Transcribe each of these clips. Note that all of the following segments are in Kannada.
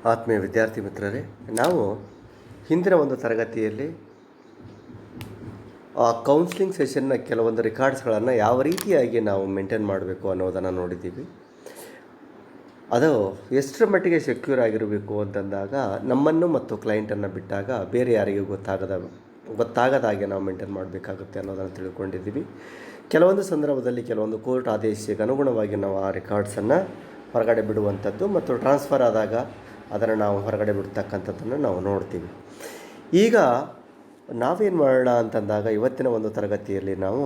ಆತ್ಮೀಯ ವಿದ್ಯಾರ್ಥಿ ಮಿತ್ರರೇ, ನಾವು ಹಿಂದಿನ ಒಂದು ತರಗತಿಯಲ್ಲಿ ಕೌನ್ಸ್ಲಿಂಗ್ ಸೆಷನ್ನ ಕೆಲವೊಂದು ರೆಕಾರ್ಡ್ಸ್ಗಳನ್ನು ಯಾವ ರೀತಿಯಾಗಿ ನಾವು ಮೇಂಟೈನ್ ಮಾಡಬೇಕು ಅನ್ನೋದನ್ನು ನೋಡಿದ್ದೀವಿ. ಅದು ಎಷ್ಟರ ಮಟ್ಟಿಗೆ ಸೆಕ್ಯೂರ್ ಆಗಿರಬೇಕು ಅಂತಂದಾಗ ನಮ್ಮನ್ನು ಮತ್ತು ಕ್ಲೈಂಟನ್ನು ಬಿಟ್ಟಾಗ ಬೇರೆ ಯಾರಿಗೂ ಗೊತ್ತಾಗದ ಹಾಗೆ ನಾವು ಮೇಂಟೈನ್ ಮಾಡಬೇಕಾಗುತ್ತೆ ಅನ್ನೋದನ್ನು ತಿಳ್ಕೊಂಡಿದ್ದೀವಿ. ಕೆಲವೊಂದು ಸಂದರ್ಭದಲ್ಲಿ ಕೆಲವೊಂದು ಕೋರ್ಟ್ ಆದೇಶಕ್ಕೆ ಅನುಗುಣವಾಗಿ ನಾವು ಆ ರೆಕಾರ್ಡ್ಸನ್ನು ಹೊರಗಡೆ ಬಿಡುವಂಥದ್ದು ಮತ್ತು ಟ್ರಾನ್ಸ್ಫರ್ ಆದಾಗ ಅದನ್ನು ನಾವು ಹೊರಗಡೆ ಬಿಡ್ತಕ್ಕಂಥದ್ದನ್ನು ನಾವು ನೋಡ್ತೀವಿ. ಈಗ ನಾವೇನು ಮಾಡೋಣ ಅಂತಂದಾಗ ಇವತ್ತಿನ ಒಂದು ತರಗತಿಯಲ್ಲಿ ನಾವು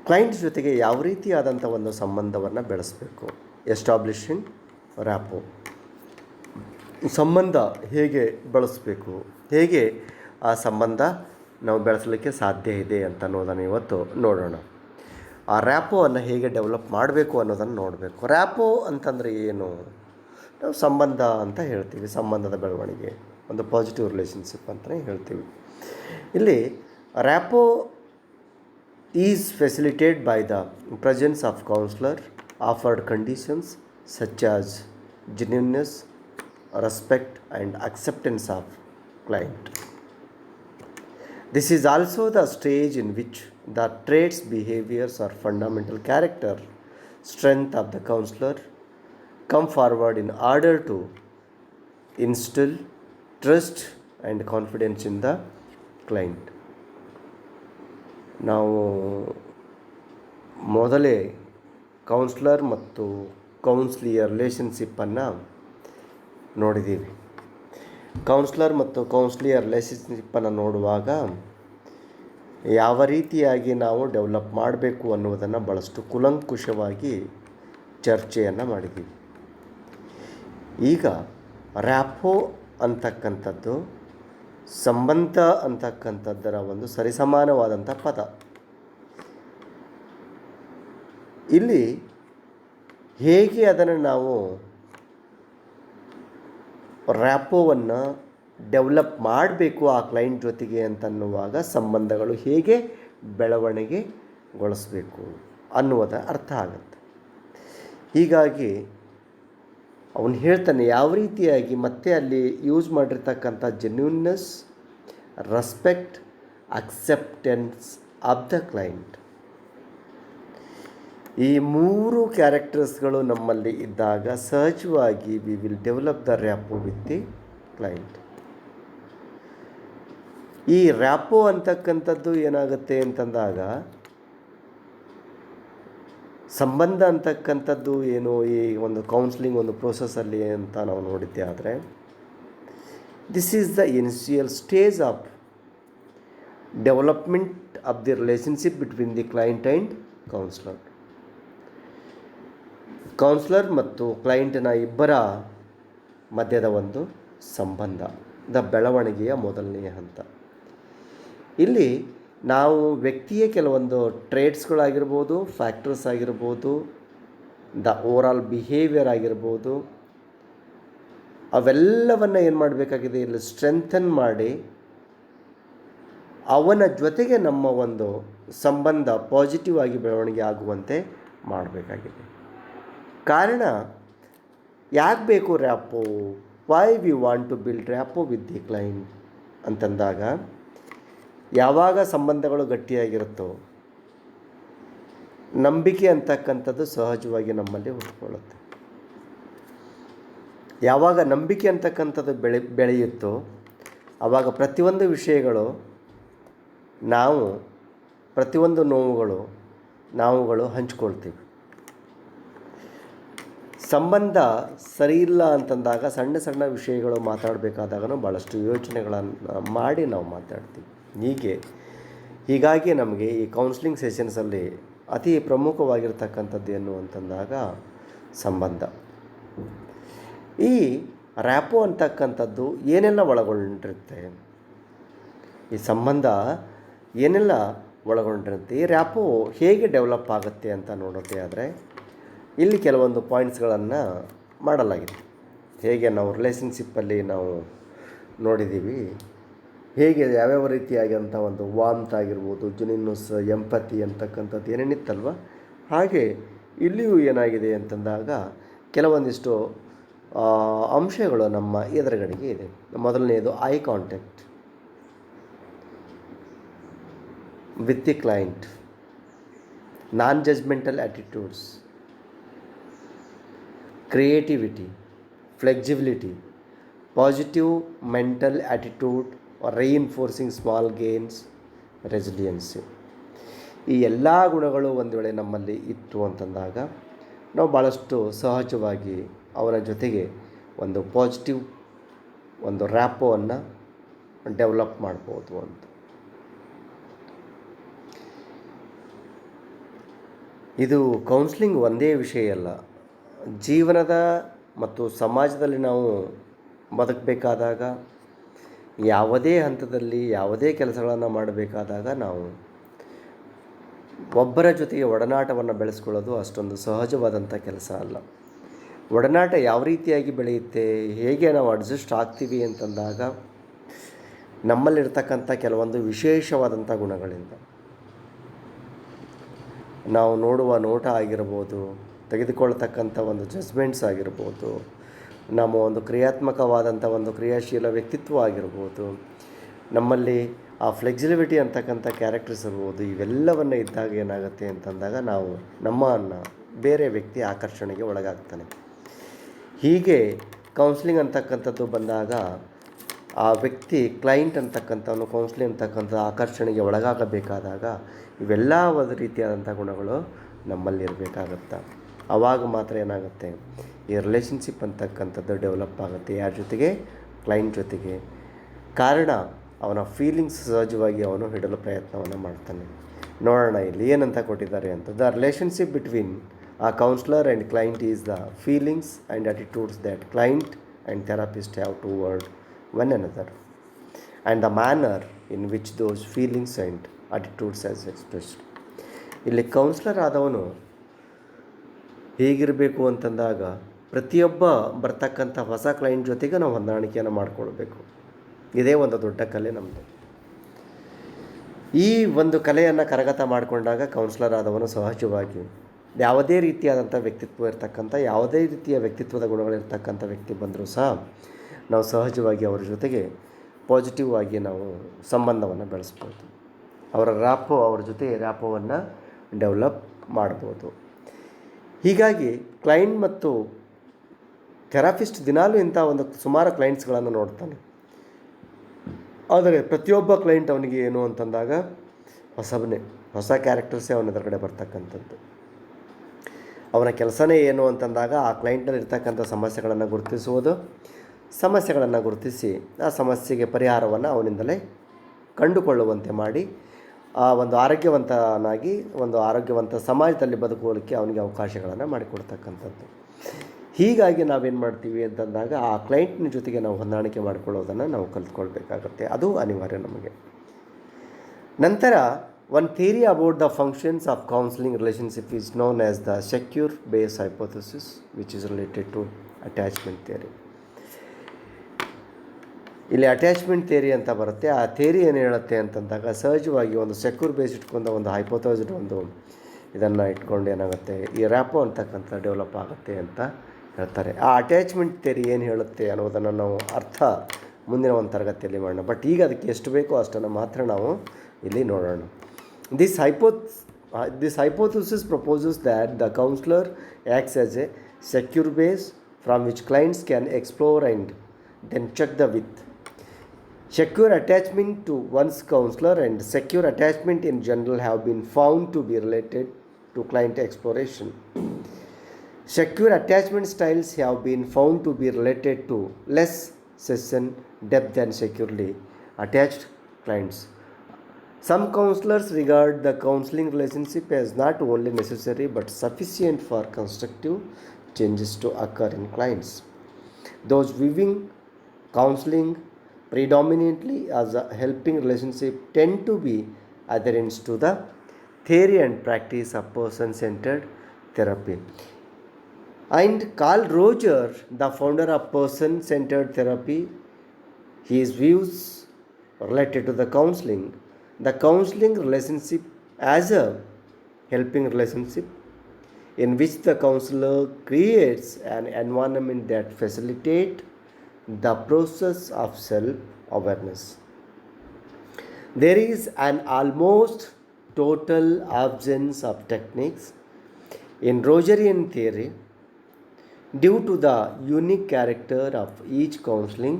ಕ್ಲೈಂಟ್ಸ್ ಜೊತೆಗೆ ಯಾವ ರೀತಿಯಾದಂಥ ಒಂದು ಸಂಬಂಧವನ್ನು ಬೆಳೆಸಬೇಕು, ಎಸ್ಟಾಬ್ಲಿಷಿಂಗ್ ರ್ಯಾಪೋ, ಸಂಬಂಧ ಹೇಗೆ ಬೆಳೆಸಬೇಕು, ಹೇಗೆ ಆ ಸಂಬಂಧ ನಾವು ಬೆಳೆಸಲಿಕ್ಕೆ ಸಾಧ್ಯ ಇದೆ ಅಂತ ಅನ್ನೋದನ್ನು ಇವತ್ತು ನೋಡೋಣ. ಆ ರ್ಯಾಪೋವನ್ನು ಹೇಗೆ ಡೆವಲಪ್ ಮಾಡಬೇಕು ಅನ್ನೋದನ್ನು ನೋಡಬೇಕು. ರ್ಯಾಪೋ ಅಂತಂದರೆ ಏನು? ನಾವು ಸಂಬಂಧ ಅಂತ ಹೇಳ್ತೀವಿ, ಸಂಬಂಧದ ಬೆಳವಣಿಗೆ, ಒಂದು ಪಾಸಿಟಿವ್ ರಿಲೇಷನ್ಶಿಪ್ ಅಂತಲೇ ಹೇಳ್ತೀವಿ. ಇಲ್ಲಿ rapport is facilitate by the presence of counsellor, offered conditions such as genuineness, respect and acceptance of client. This is also the stage in which the traits, behaviors or fundamental character strength of the counselor come forward in order to instill trust and confidence in the client. ನಾವು ಮೊದಲೇ ಕೌನ್ಸ್ಲರ್ ಮತ್ತು ಕೌನ್ಸ್ಲಿಯರ್ ರಿಲೇಷನ್ಶಿಪ್ಪನ್ನು ನೋಡಿದ್ದೀವಿ. ಕೌನ್ಸ್ಲರ್ ಮತ್ತು ಕೌನ್ಸ್ಲಿಯರ್ ರಿಲೇಷನ್ಶಿಪ್ಪನ್ನು ನೋಡುವಾಗ ಯಾವ ರೀತಿಯಾಗಿ ನಾವು ಡೆವಲಪ್ ಮಾಡಬೇಕು ಅನ್ನುವುದನ್ನು ಭಾಳಷ್ಟು ಕೂಲಂಕುಷವಾಗಿ ಚರ್ಚೆಯನ್ನು ಮಾಡಿದ್ದೀವಿ. ಈಗ ರ್ಯಾಪೋ ಅಂತಕ್ಕಂಥದ್ದು ಸಂಬಂಧ ಅಂತಕ್ಕಂಥದ್ದರ ಒಂದು ಸರಿಸಮಾನವಾದಂಥ ಪದ. ಇಲ್ಲಿ ಹೇಗೆ ಅದನ್ನು ನಾವು ರ್ಯಾಪೋವನ್ನು ಡೆವಲಪ್ ಮಾಡಬೇಕು ಆ ಕ್ಲೈಂಟ್ ಜೊತೆಗೆ ಅಂತನ್ನುವಾಗ ಸಂಬಂಧಗಳು ಹೇಗೆ ಬೆಳವಣಿಗೆಗೊಳಿಸಬೇಕು ಅನ್ನುವುದ ಅರ್ಥ ಆಗುತ್ತೆ. ಹೀಗಾಗಿ ಅವನು ಹೇಳ್ತಾನೆ ಯಾವ ರೀತಿಯಾಗಿ ಮತ್ತೆ ಅಲ್ಲಿ ಯೂಸ್ ಮಾಡಿರ್ತಕ್ಕಂಥ genuineness, respect, acceptance of the client, ಈ ಮೂರು ಕ್ಯಾರೆಕ್ಟರ್ಸ್ಗಳು ನಮ್ಮಲ್ಲಿ ಇದ್ದಾಗ ಸಹಜವಾಗಿ we will develop the rapport with the client. ಈ ರ್ಯಾಪೋ ಅಂತಕ್ಕಂಥದ್ದು ಏನಾಗುತ್ತೆ ಅಂತಂದಾಗ ಸಂಬಂಧ ಅಂತಕ್ಕಂಥದ್ದು ಏನು ಈ ಒಂದು ಕೌನ್ಸ್ಲಿಂಗ್ ಒಂದು ಪ್ರೋಸೆಸ್ಸಲ್ಲಿ ಅಂತ ನಾವು ನೋಡಿದ್ದೆ ಆದರೆ this is the initial stage of development of the relationship between the client and counsellor. Counsellor ಮತ್ತು ಕ್ಲೈಂಟ್ನ ಇಬ್ಬರ ಮಧ್ಯದ ಒಂದು ಸಂಬಂಧದ ಬೆಳವಣಿಗೆಯ ಮೊದಲನೆಯ ಹಂತ. ಇಲ್ಲಿ ನಾವು ವ್ಯಕ್ತಿಯ ಕೆಲವೊಂದು ಟ್ರೇಟ್ಸ್ಗಳಾಗಿರ್ಬೋದು, ಫ್ಯಾಕ್ಟರ್ಸ್ ಆಗಿರ್ಬೋದು, ದ ಓವರಾಲ್ ಬಿಹೇವಿಯರ್ ಆಗಿರ್ಬೋದು, ಅವೆಲ್ಲವನ್ನು ಏನು ಮಾಡಬೇಕಾಗಿದೆ, ಇಲ್ಲಿ ಸ್ಟ್ರೆಂಥನ್ ಮಾಡಿ ಅವನ ಜೊತೆಗೆ ನಮ್ಮ ಒಂದು ಸಂಬಂಧ ಪಾಸಿಟಿವ್ ಆಗಿ ಬೆಳವಣಿಗೆ ಆಗುವಂತೆ ಮಾಡಬೇಕಾಗಿದೆ. ಕಾರಣ ಯಾಕೆ ಬೇಕು rapport, why we want to build rapport with the client ಅಂತಂದಾಗ ಯಾವಾಗ ಸಂಬಂಧಗಳು ಗಟ್ಟಿಯಾಗಿರುತ್ತೋ ನಂಬಿಕೆ ಅಂತಕ್ಕಂಥದ್ದು ಸಹಜವಾಗಿ ನಮ್ಮಲ್ಲಿ ಹುಟ್ಕೊಳ್ಳುತ್ತೆ. ಯಾವಾಗ ನಂಬಿಕೆ ಅಂತಕ್ಕಂಥದ್ದು ಬೆಳೆಯುತ್ತೋ ಆವಾಗ ಪ್ರತಿಯೊಂದು ವಿಷಯಗಳು ಪ್ರತಿಯೊಂದು ನಾವುಗಳು ಹಂಚ್ಕೊಳ್ತೀವಿ. ಸಂಬಂಧ ಸರಿಯಿಲ್ಲ ಅಂತಂದಾಗ ಸಣ್ಣ ಸಣ್ಣ ವಿಷಯಗಳು ಮಾತಾಡಬೇಕಾದಾಗೂ ಭಾಳಷ್ಟು ಯೋಚನೆಗಳನ್ನು ಮಾಡಿ ನಾವು ಮಾತಾಡ್ತೀವಿ. ಹೀಗಾಗಿ ನಮಗೆ ಈ ಕೌನ್ಸ್ಲಿಂಗ್ ಸೆಷನ್ಸಲ್ಲಿ ಅತಿ ಪ್ರಮುಖವಾಗಿರ್ತಕ್ಕಂಥದ್ದು ಏನು ಅಂತಂದಾಗ ಸಂಬಂಧ. ಈ ರ್ಯಾಪೋ ಅಂತಕ್ಕಂಥದ್ದು ಏನೆಲ್ಲ ಒಳಗೊಂಡಿರುತ್ತೆ, ಈ ಸಂಬಂಧ ಏನೆಲ್ಲ ಒಳಗೊಂಡಿರುತ್ತೆ, ಈ ರ್ಯಾಪೋ ಹೇಗೆ ಡೆವಲಪ್ ಆಗುತ್ತೆ ಅಂತ ನೋಡೋದೇ ಆದರೆ ಇಲ್ಲಿ ಕೆಲವೊಂದು ಪಾಯಿಂಟ್ಸ್ಗಳನ್ನು ಮಾಡಲಾಗಿದೆ. ಹೇಗೆ ನಾವು ರಿಲೇಷನ್ಶಿಪ್ಪಲ್ಲಿ ನಾವು ನೋಡಿದ್ದೀವಿ, ಹೇಗೆ ಯಾವ್ಯಾವ ರೀತಿಯಾಗಿಂಥ ಒಂದು ವಾರ್ಮ್ತ್ ಆಗಿರ್ಬೋದು, ಜೆನ್ಯೂನ್ನೆಸ್, ಎಂಪತಿ ಅಂತಕ್ಕಂಥದ್ದು ಏನೇನಿತ್ತಲ್ವ, ಹಾಗೆ ಇಲ್ಲಿಯೂ ಏನಾಗಿದೆ ಅಂತಂದಾಗ ಕೆಲವೊಂದಿಷ್ಟು ಅಂಶಗಳು ನಮ್ಮ ಎದುರುಗಡೆಗೆ ಇದೆ. ಮೊದಲನೆಯದು eye contact with the client, non judgemental attitudes, creativity, flexibility, positive mental attitude, or reinforcing small gains, resiliency. ಈ ಎಲ್ಲ ಗುಣಗಳು ಒಂದು ವೇಳೆ ನಮ್ಮಲ್ಲಿ ಇತ್ತು ಅಂತಂದಾಗ ನಾವು ಭಾಳಷ್ಟು ಸಹಜವಾಗಿ ಅವರ ಜೊತೆಗೆ ಒಂದು ಪಾಸಿಟಿವ್ ಒಂದು ರ್ಯಾಪೋವನ್ನು ಡೆವಲಪ್ ಮಾಡ್ಬೋದು ಅಂತ. ಇದು ಕೌನ್ಸ್ಲಿಂಗ್ ಒಂದೇ ವಿಷಯ ಅಲ್ಲ, ಜೀವನದ ಮತ್ತು ಸಮಾಜದಲ್ಲಿ ನಾವು ಬದುಕಬೇಕಾದಾಗ, ಯಾವುದೇ ಹಂತದಲ್ಲಿ ಯಾವುದೇ ಕೆಲಸಗಳನ್ನು ಮಾಡಬೇಕಾದಾಗ ನಾವು ಒಬ್ಬರ ಜೊತೆಗೆ ಒಡನಾಟವನ್ನು ಬೆಳೆಸ್ಕೊಳ್ಳೋದು ಅಷ್ಟೊಂದು ಸಹಜವಾದಂಥ ಕೆಲಸ ಅಲ್ಲ. ಒಡನಾಟ ಯಾವ ರೀತಿಯಾಗಿ ಬೆಳೆಯುತ್ತೆ, ಹೇಗೆ ನಾವು ಅಡ್ಜಸ್ಟ್ ಆಗ್ತೀವಿ ಅಂತಂದಾಗ ನಮ್ಮಲ್ಲಿರ್ತಕ್ಕಂಥ ಕೆಲವೊಂದು ವಿಶೇಷವಾದಂಥ ಗುಣಗಳಿಂದ, ನಾವು ನೋಡುವ ನೋಟ ಆಗಿರ್ಬೋದು, ತೆಗೆದುಕೊಳ್ತಕ್ಕಂಥ ಒಂದು ಜಜ್ಮೆಂಟ್ಸ್ ಆಗಿರ್ಬೋದು, ನಮ್ಮ ಒಂದು ಕ್ರಿಯಾತ್ಮಕವಾದಂಥ ಒಂದು ಕ್ರಿಯಾಶೀಲ ವ್ಯಕ್ತಿತ್ವ ಆಗಿರ್ಬೋದು, ನಮ್ಮಲ್ಲಿ ಆ ಫ್ಲೆಕ್ಸಿಬಿಲಿಟಿ ಅಂತಕ್ಕಂಥ ಕ್ಯಾರೆಕ್ಟರ್ಸ್ ಇರ್ಬೋದು, ಇವೆಲ್ಲವನ್ನು ಇದ್ದಾಗ ಏನಾಗುತ್ತೆ ಅಂತಂದಾಗ ನಾವು ನಮ್ಮನ್ನು ಬೇರೆ ವ್ಯಕ್ತಿ ಆಕರ್ಷಣೆಗೆ ಒಳಗಾಗ್ತಾನೆ. ಹೀಗೆ ಕೌನ್ಸ್ಲಿಂಗ್ ಅಂತಕ್ಕಂಥದ್ದು ಬಂದಾಗ ಆ ವ್ಯಕ್ತಿ ಕ್ಲೈಂಟ್ ಅಂತಕ್ಕಂಥವನು ಕೌನ್ಸ್ಲಿಂಗ್ ಅಂತಕ್ಕಂಥ ಆಕರ್ಷಣೆಗೆ ಒಳಗಾಗಬೇಕಾದಾಗ ಇವೆಲ್ಲ ಒಂದು ರೀತಿಯಾದಂಥ ಗುಣಗಳು ನಮ್ಮಲ್ಲಿರಬೇಕಾಗತ್ತೆ. ಆವಾಗ ಮಾತ್ರ ಏನಾಗುತ್ತೆ, ಈ ರಿಲೇಷನ್ಶಿಪ್ ಅಂತಕ್ಕಂಥದ್ದು ಡೆವಲಪ್ ಆಗುತ್ತೆ. ಯಾರ ಜೊತೆಗೆ? ಕ್ಲೈಂಟ್ ಜೊತೆಗೆ. ಕಾರಣ ಅವನ ಫೀಲಿಂಗ್ಸ್ ಸಹಜವಾಗಿ ಅವನು ಹಿಡಲು ಪ್ರಯತ್ನವನ್ನು ಮಾಡ್ತಾನೆ. ನೋಡೋಣ ಇಲ್ಲಿ ಏನಂತ ಕೊಟ್ಟಿದ್ದಾರೆ ಅಂತ. ದ ರಿಲೇಷನ್ಶಿಪ್ ಬಿಟ್ವೀನ್ ಆ counsellor and client is the feelings and attitudes that client and therapist have toward one another and the manner in which those feelings and attitudes as expressed. ಇಲ್ಲಿ ಕೌನ್ಸ್ಲರ್ ಆದವನು ಹೇಗಿರಬೇಕು ಅಂತಂದಾಗ ಪ್ರತಿಯೊಬ್ಬ ಬರ್ತಕ್ಕಂಥ ಹೊಸ ಕ್ಲೈಂಟ್ ಜೊತೆಗೆ ನಾವು ಹೊಂದಾಣಿಕೆಯನ್ನು ಮಾಡಿಕೊಳ್ಬೇಕು. ಇದೇ ಒಂದು ದೊಡ್ಡ ಕಲೆ ನಮ್ಮದು. ಈ ಒಂದು ಕಲೆಯನ್ನು ಕರಗತ ಮಾಡಿಕೊಂಡಾಗ ಕೌನ್ಸ್ಲರ್ ಆದವನು ಸಹಜವಾಗಿ ಯಾವುದೇ ರೀತಿಯಾದಂಥ ವ್ಯಕ್ತಿತ್ವ ಇರ್ತಕ್ಕಂಥ, ಯಾವುದೇ ರೀತಿಯ ವ್ಯಕ್ತಿತ್ವದ ಗುಣಗಳಿರ್ತಕ್ಕಂಥ ವ್ಯಕ್ತಿ ಬಂದರೂ ಸಹ ನಾವು ಸಹಜವಾಗಿ ಅವರ ಜೊತೆಗೆ ಪಾಸಿಟಿವ್ ಆಗಿ ನಾವು ಸಂಬಂಧವನ್ನು ಬೆಳೆಸ್ಬೋದು. ಅವರ ಜೊತೆ ರ್ಯಾಪೋವನ್ನು ಡೆವಲಪ್ ಮಾಡ್ಬೋದು. ಹೀಗಾಗಿ ಕ್ಲೈಂಟ್ ಮತ್ತು ಥೆರಪಿಸ್ಟ್ ದಿನಾಲೂ ಇಂಥ ಒಂದು ಸುಮಾರು ಕ್ಲೈಂಟ್ಸ್ಗಳನ್ನು ನೋಡ್ತಾನೆ. ಆದರೆ ಪ್ರತಿಯೊಬ್ಬ ಕ್ಲೈಂಟ್ ಅವನಿಗೆ ಏನು ಅಂತಂದಾಗ ಹೊಸ ಕ್ಯಾರೆಕ್ಟರ್ಸೇ ಅವನ ಎದುರುಗಡೆ ಬರ್ತಕ್ಕಂಥದ್ದು. ಅವನ ಕೆಲಸನೇ ಏನು ಅಂತಂದಾಗ ಆ ಕ್ಲೈಂಟ್ನಲ್ಲಿ ಇರ್ತಕ್ಕಂಥ ಸಮಸ್ಯೆಗಳನ್ನು ಗುರುತಿಸಿ ಆ ಸಮಸ್ಯೆಗೆ ಪರಿಹಾರವನ್ನು ಅವನಿಂದಲೇ ಕಂಡುಕೊಳ್ಳುವಂತೆ ಮಾಡಿ ಆ ಒಂದು ಆರೋಗ್ಯವಂತನಾಗಿ ಒಂದು ಆರೋಗ್ಯವಂತ ಸಮಾಜದಲ್ಲಿ ಬದುಕುವಲಿಕ್ಕೆ ಅವನಿಗೆ ಅವಕಾಶಗಳನ್ನು ಮಾಡಿಕೊಡ್ತಕ್ಕಂಥದ್ದು. ಹೀಗಾಗಿ ನಾವೇನು ಮಾಡ್ತೀವಿ ಅಂತಂದಾಗ ಆ ಕ್ಲೈಂಟ್ನ ಜೊತೆಗೆ ನಾವು ಹೊಂದಾಣಿಕೆ ಮಾಡಿಕೊಳ್ಳೋದನ್ನು ನಾವು ಕಲ್ತ್ಕೊಳ್ಬೇಕಾಗತ್ತೆ. ಅದು ಅನಿವಾರ್ಯ ನಮಗೆ. ನಂತರ one theory about the functions of counselling relationship is known as the secure base hypothesis which is related to attachment theory. ಇಲ್ಲಿ ಅಟ್ಯಾಚ್ಮೆಂಟ್ ಥಿಯರಿ ಅಂತ ಬರುತ್ತೆ. ಆ ಥಿಯರಿ ಏನು ಹೇಳುತ್ತೆ ಅಂತಂದಾಗ ಸಹಜವಾಗಿ ಒಂದು ಸೆಕ್ಯೂರ್ ಬೇಸ್ ಇಟ್ಕೊಂಡು ಒಂದು ಹೈಪೋಥೆಸಿಸ್ ಒಂದು ಇದನ್ನು ಇಟ್ಕೊಂಡು ಏನಾಗುತ್ತೆ, ಈ ರ್ಯಾಪೋ ಅಂತಕ್ಕಂಥ ಡೆವಲಪ್ ಆಗುತ್ತೆ ಅಂತ ಹೇಳ್ತಾರೆ. ಆ ಅಟ್ಯಾಚ್ಮೆಂಟ್ ಥಿಯರಿ ಏನು ಹೇಳುತ್ತೆ ಅನ್ನೋದನ್ನು ನಾವು ಮುಂದಿನ ಒಂದು ತರಗತಿಯಲ್ಲಿ ಮಾಡೋಣ. ಬಟ್ ಈಗ ಅದಕ್ಕೆ ಎಷ್ಟು ಬೇಕೋ ಅಷ್ಟನ್ನು ಮಾತ್ರ ನಾವು ಇಲ್ಲಿ ನೋಡೋಣ. This hypothesis proposes that the counselor acts as a secure base from which clients can explore and then check the width. Secure attachment to one's counselor and secure attachment in general have been found to be related to client exploration. Secure attachment styles have been found to be related to less session depth than securely attached clients. Some counselors regard the counseling relationship as not only necessary but sufficient for constructive changes to occur in clients. Those viewing counseling predominantly as a helping relationship tend to be adherents to the theory and practice of person-centered therapy. And Carl Roger, the founder of person-centered therapy, his views related to the counseling relationship as a helping relationship in which the counselor creates an environment that facilitates the process of self-awareness. There is an almost total absence of techniques in Rogerian theory due to the unique character of each counseling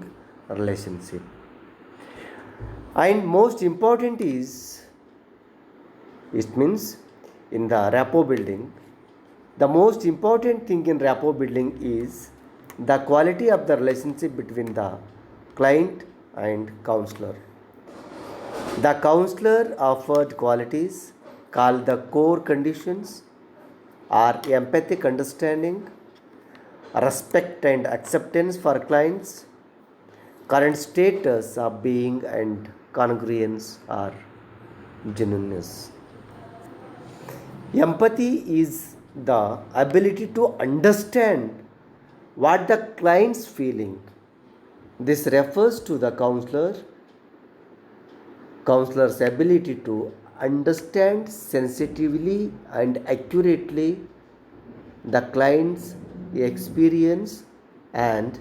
relationship. And most important is, it means in the rapport building, the most important thing in rapport building is the quality of the relationship between the client and counselor. The counselor offered qualities called the core conditions are empathic understanding, respect and acceptance for clients, current status of being and congruence or genuineness. Empathy is the ability to understand what the client's feeling. This refers to the counselor's ability to understand sensitively and accurately the client's experience and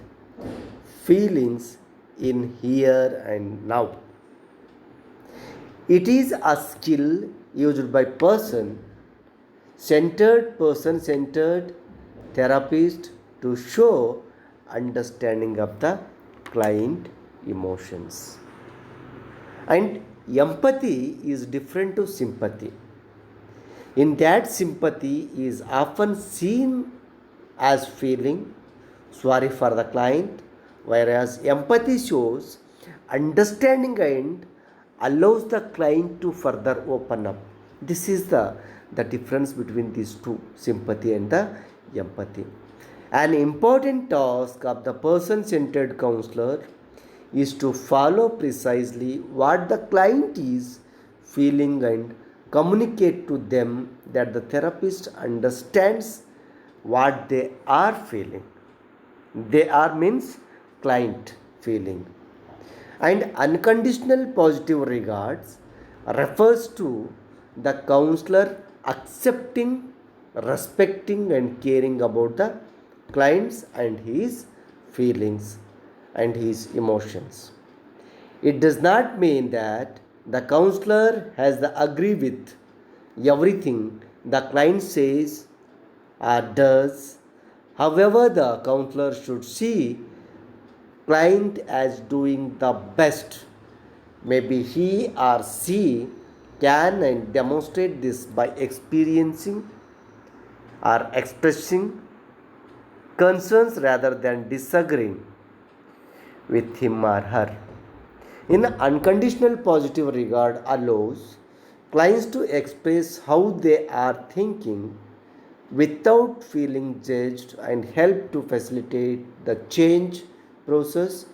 feelings in here and now. It is a skill used by person-centered therapist to show understanding of the client emotions. And empathy is different to sympathy. In that, sympathy is often seen as feeling sorry for the client, whereas empathy shows understanding and allows the client to further open up. This is the difference between these two, sympathy and the empathy. An important task of the person-centered counselor is to follow precisely what the client is feeling and communicate to them that the therapist understands what they are feeling. They are means client feeling. And unconditional positive regards refers to the counselor accepting, respecting and caring about the clients and his feelings and his emotions. It does not mean that the counselor has to agree with everything the client says or does. However, the counselor should see client as doing the best. Maybe he or she can and demonstrate this by experiencing or expressing concerns rather than disagreeing with him or her. In unconditional positive regard allows clients to express how they are thinking without feeling judged and help to facilitate the change process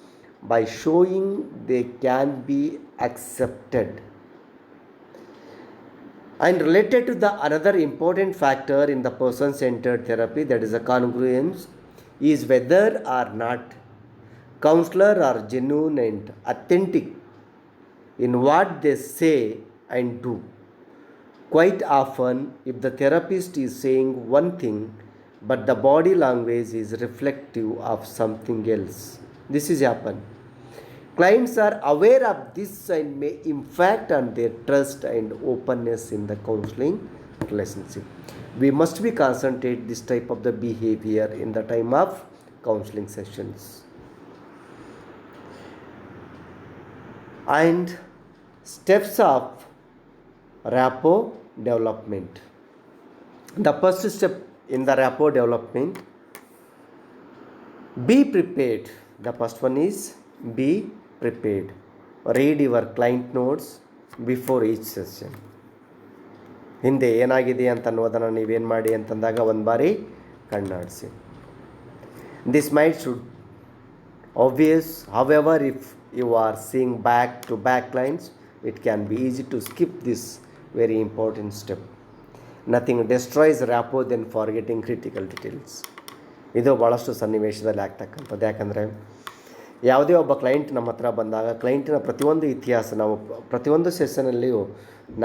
by showing they can be accepted. And related to the another important factor in the person-centered therapy, that is a congruence, is whether or not counselor are genuine and authentic in what they say and do. Quite often, if the therapist is saying one thing but the body language is reflective of something else, this is happen. Clients are aware of this and may impact on their trust and openness in the counseling relationship. We must be concentrate this type of the behavior in the time of counseling sessions. And steps of rapport development. The first step in the rapport development, be prepared. The first one is be prepared. Read your client notes before each session. ಹಿಂದೆ ಏನಾಗಿದೆ ಅಂತ ಅನ್ನೋದನ್ನು ನೀವೇನು ಮಾಡಿ ಅಂತಂದಾಗ ಒಂದು ಬಾರಿ ಕಣ್ಣಾಡಿಸಿ. This might should obvious. However, if you are seeing back to back lines, it can be easy to skip this very important step. Nothing destroys rapport than forgetting critical details. ಇದು ಭಾಳಷ್ಟು ಸನ್ನಿವೇಶದಲ್ಲಿ ಆಗ್ತಕ್ಕಂಥದ್ದು. ಯಾಕಂದರೆ ಯಾವುದೇ ಒಬ್ಬ ಕ್ಲೈಂಟ್ ನಮ್ಮ ಹತ್ರ ಬಂದಾಗ ಕ್ಲೈಂಟಿನ ಪ್ರತಿಯೊಂದು ಇತಿಹಾಸ ನಾವು ಪ್ರತಿಯೊಂದು ಸೆಷನ್ನಲ್ಲಿಯೂ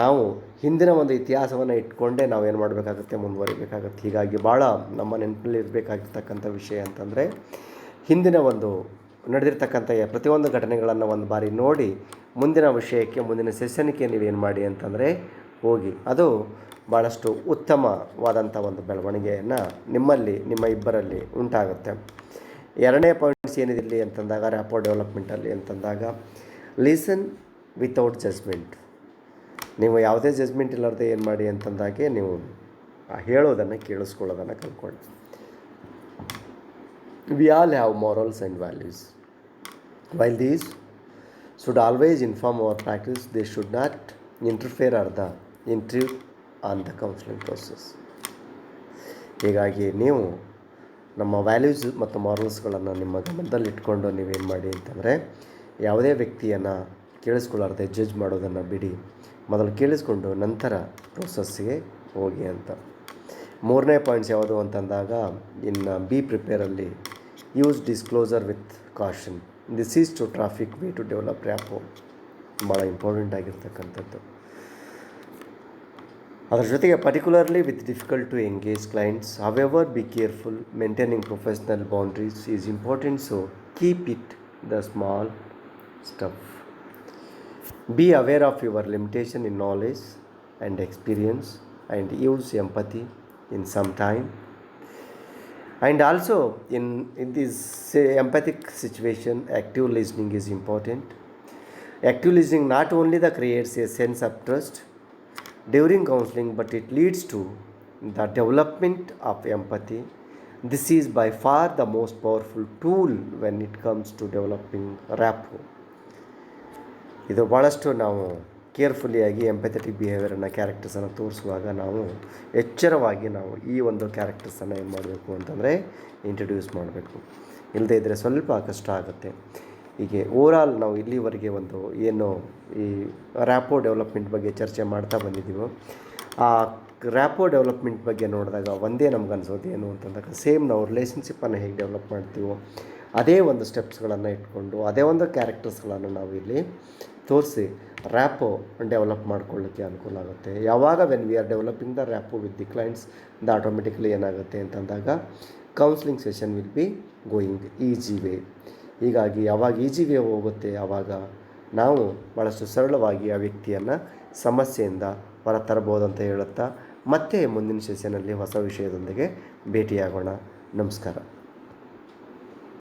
ನಾವು ಹಿಂದಿನ ಒಂದು ಇತಿಹಾಸವನ್ನು ಇಟ್ಕೊಂಡೇ ನಾವು ಏನು ಮಾಡಬೇಕಾಗುತ್ತೆ, ಮುಂದುವರಿಬೇಕಾಗುತ್ತೆ. ಹೀಗಾಗಿ ಭಾಳ ನಮ್ಮ ನೆನಪಲ್ಲಿ ಇರಬೇಕಾಗಿರ್ತಕ್ಕಂಥ ವಿಷಯ ಅಂತಂದರೆ ಹಿಂದಿನ ಒಂದು ನಡೆದಿರ್ತಕ್ಕಂಥ ಪ್ರತಿಯೊಂದು ಘಟನೆಗಳನ್ನು ಒಂದು ಬಾರಿ ನೋಡಿ ಮುಂದಿನ ವಿಷಯಕ್ಕೆ ಮುಂದಿನ ಸೆಷನ್ಗೆ ನೀವೇನು ಮಾಡಿ ಅಂತಂದರೆ ಹೋಗಿ. ಅದು ಭಾಳಷ್ಟು ಉತ್ತಮವಾದಂಥ ಒಂದು ಬೆಳವಣಿಗೆಯನ್ನು ನಿಮ್ಮಲ್ಲಿ ನಿಮ್ಮ ಇಬ್ಬರಲ್ಲಿ ಉಂಟಾಗುತ್ತೆ. ಎರಡನೇ ಪಾಯಿಂಟ್ಸ್ ಏನಿದಿರಲಿ ಅಂತಂದಾಗ ರ್ಯಾಪೋ ಡೆವಲಪ್ಮೆಂಟಲ್ಲಿ ಅಂತಂದಾಗ ಲಿಸನ್ ವಿತೌಟ್ ಜಜ್ಮೆಂಟ್. ನೀವು ಯಾವುದೇ ಜಜ್ಮೆಂಟ್ ಇಲ್ಲದೆ ಏನು ಮಾಡಿ ಅಂತಂದಾಗೆ ನೀವು ಹೇಳೋದನ್ನು ಕೇಳಿಸ್ಕೊಳ್ಳೋದನ್ನು ಕಲ್ತ್ಕೊಳ್ಳಿ. We all have morals and values. While these should always inform our practice, they should not interfere or the intrude on the counseling process. ಹೀಗಾಗಿ ನೀವು ನಮ್ಮ ವ್ಯಾಲ್ಯೂಸ್ ಮತ್ತು ಮಾರಲ್ಸ್ಗಳನ್ನು ನಿಮ್ಮ ಗಮನದಲ್ಲಿಟ್ಕೊಂಡು ನೀವೇನು ಮಾಡಿ ಅಂತಂದರೆ ಯಾವುದೇ ವ್ಯಕ್ತಿಯನ್ನು ಕೇಳಿಸ್ಕೊಳ್ಳಾರ್ದೆ ಜಡ್ಜ್ ಮಾಡೋದನ್ನು ಬಿಡಿ, ಮೊದಲು ಕೇಳಿಸ್ಕೊಂಡು ನಂತರ ಪ್ರೋಸೆಸ್ಸಿಗೆ ಹೋಗಿ ಅಂತ. ಮೂರನೇ ಪಾಯಿಂಟ್ಸ್ ಯಾವುದು ಅಂತಂದಾಗ ಇನ್ನು ಬಿ ಪ್ರಿಪೇರಲ್ಲಿ use disclosure with caution. This is two traffic way to develop rapport. ಭಾಳ ಇಂಪಾರ್ಟೆಂಟ್ ಆಗಿರ್ತಕ್ಕಂಥದ್ದು. ಅದರ ಜೊತೆಗೆ particularly with difficult to engage clients, however be careful maintaining professional boundaries is important, so keep it the small stuff. Be aware of your limitation in knowledge and experience and use empathy in some time. And also in this empathic situation, active listening is important. Active listening not only creates a sense of trust during counseling, but it leads to the development of empathy. This is by far the most powerful tool when it comes to developing rapport. ಇದು ಭಾಳಷ್ಟು ನಾವು ಕೇರ್ಫುಲ್ಲಿಯಾಗಿ ಎಂಪಥೆಟಿಕ್ ಬಿಹೇವಿಯರನ್ನು ಕ್ಯಾರೆಕ್ಟರ್ಸನ್ನು ತೋರಿಸುವಾಗ ನಾವು ಎಚ್ಚರವಾಗಿ ನಾವು ಈ ಒಂದು ಕ್ಯಾರೆಕ್ಟರ್ಸನ್ನು ಏನು ಮಾಡಬೇಕು ಅಂತಂದರೆ ಇಂಟ್ರಡ್ಯೂಸ್ ಮಾಡಬೇಕು. ಇಲ್ಲದೇ ಇದ್ದರೆ ಸ್ವಲ್ಪ ಕಷ್ಟ ಆಗುತ್ತೆ. ಹೀಗೆ ಓವರಾಲ್ ನಾವು ಇಲ್ಲಿವರೆಗೆ ಒಂದು ಏನು ಈ ರ್ಯಾಪೋ ಡೆವಲಪ್ಮೆಂಟ್ ಬಗ್ಗೆ ಚರ್ಚೆ ಮಾಡ್ತಾ ಬಂದಿದ್ದೀವೋ, ಆ ರ್ಯಾಪೋ ಡೆವಲಪ್ಮೆಂಟ್ ಬಗ್ಗೆ ನೋಡಿದಾಗ ಒಂದೇ ನಮ್ಗೆ ಅನ್ಸೋದು ಏನು ಅಂತಂದಾಗ ಸೇಮ್ ನಾವು ರಿಲೇಷನ್ಶಿಪ್ಪನ್ನು ಹೇಗೆ ಡೆವಲಪ್ ಮಾಡ್ತೀವೋ ಅದೇ ಒಂದು ಸ್ಟೆಪ್ಸ್ಗಳನ್ನು ಇಟ್ಕೊಂಡು ಅದೇ ಒಂದು ಕ್ಯಾರೆಕ್ಟರ್ಸ್ಗಳನ್ನು ನಾವು ಇಲ್ಲಿ ತೋರಿಸಿ ರ್ಯಾಪೋ ಡೆವಲಪ್ ಮಾಡ್ಕೊಳ್ಳಿಕ್ಕೆ ಅನುಕೂಲ ಆಗುತ್ತೆ. ಯಾವಾಗ when we are developing the rapport with the clients, the automatically ಏನಾಗುತ್ತೆ ಅಂತಂದಾಗ counselling session will be going easy way. ಹೀಗಾಗಿ ಯಾವಾಗ ಈಜಿ ವೇ ಹೋಗುತ್ತೆ ಆವಾಗ ನಾವು ಭಾಳಷ್ಟು ಸರಳವಾಗಿ ಆ ವ್ಯಕ್ತಿಯನ್ನು ಸಮಸ್ಯೆಯಿಂದ ಹೊರ ತರಬಹುದು ಅಂತ ಹೇಳುತ್ತಾ ಮತ್ತೆ ಮುಂದಿನ ಸೆಷನಲ್ಲಿ ಹೊಸ ವಿಷಯದೊಂದಿಗೆ ಭೇಟಿಯಾಗೋಣ. ನಮಸ್ಕಾರ.